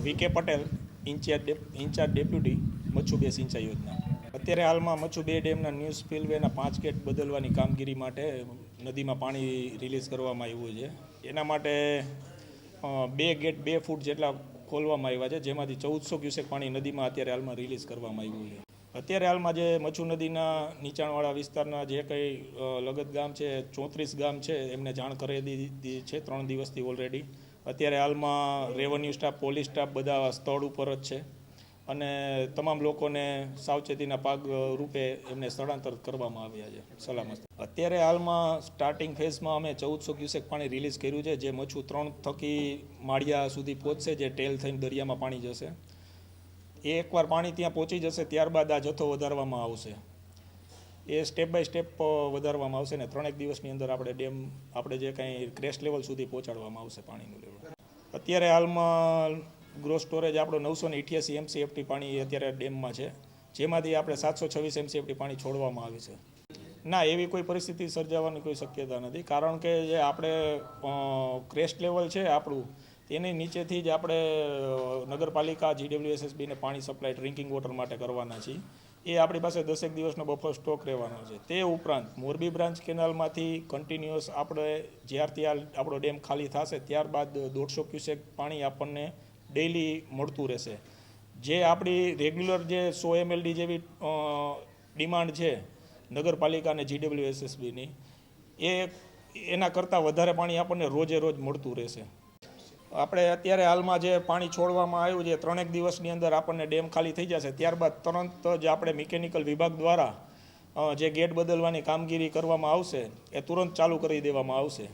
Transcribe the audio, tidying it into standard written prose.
VK Patel, in charge deputy Machhu 2 સિંચાઈ યોજના. અત્યારે હાલમાં મચ્છુ 2 ડેમના ન્યૂ સ્પિલવેના 5 ગેટ બદલવાની કામગીરી માટે નદીમાં પાણી રિલીઝ કરવામાં આવ્યું છે. એના માટે 2 ગેટ 2 ફૂટ જેટલા ખોલવામાં આવ્યા છે, જેમાંથી 1400 ક્યુસેક પાણી નદીમાં અત્યારે હાલમાં રિલીઝ કરવામાં આવ્યું છે. અત્યારે હાલમાં જે મચ્છુ નદીના નીચાણવાળા વિસ્તારના જે કંઈ લગત ગામ છે, 34 ગામ છે, એમને જાણ કરી દીધી છે 3 દિવસથી ઓલરેડી. અત્યારે હાલમાં રેવન્યુ સ્ટાફ, પોલીસ સ્ટાફ બધા સ્થળ ઉપર જ છે અને તમામ લોકોને સાવચેતીના ભાગ રૂપે એમને સ્થળાંતર કરવામાં આવ્યા છે સલામત. અત્યારે હાલમાં સ્ટાર્ટિંગ ફેઝમાં અમે 1400 ક્યુસેક પાણી રિલીઝ કર્યું છે, જે મચ્છુ 3 થકી માળિયા સુધી પહોંચશે, જે ટેલ થઈને દરિયામાં પાણી જશે. એકવાર પાણી ત્યાં પહોંચી જશે ત્યારબાદ આ જથ્થો વધારવામાં આવશે. એ સ્ટેપ બાય સ્ટેપ વધારવામાં આવશે ને 3 દિવસની અંદર આપણે જે કંઈ ક્રેશ લેવલ સુધી પહોંચાડવામાં આવશે પાણીનું લેવલ. અત્યારે હાલમાં ગ્રોસ સ્ટોરેજ આપણો 988 MCFT પાણી અત્યારે ડેમમાં છે, જેમાંથી આપણે 726 MCFT પાણી છોડવામાં આવે છે. ના, એવી કોઈ પરિસ્થિતિ સર્જાવાની કોઈ શક્યતા નથી, કારણ કે જે આપણે ક્રેશ લેવલ છે આપણું, એની નીચેથી જ આપણે નગરપાલિકા GWSSBને પાણી સપ્લાય ડ્રિંકિંગ વોટર માટે કરવાના છીએ. એ આપણી પાસે 10 દિવસનો બફર સ્ટોક રહેવાનો છે. તે ઉપરાંત મોરબી બ્રાન્ચ કેનાલમાંથી કન્ટિન્યુઅસ આપણે જ્યારથી આપણો ડેમ ખાલી થશે ત્યારબાદ 150 ક્યુસેક પાણી આપણને ડેઇલી મળતું રહેશે. જે આપણી રેગ્યુલર જે 100 MLD જેવી ડિમાન્ડ છે નગરપાલિકા અને GWSSBની, એના કરતાં વધારે પાણી આપણને રોજે રોજ મળતું રહેશે. આપણે અત્યારે હાલમાં જે પાણી છોડવામાં આવ્યું છે 3 દિવસની અંદર આપણને ડેમ ખાલી થઈ જશે, ત્યારબાદ તરત જ આપણે મિકેનિકલ વિભાગ દ્વારા જે ગેટ બદલવાની કામગીરી કરવામાં આવશે એ તુરંત ચાલુ કરી દેવામાં આવશે.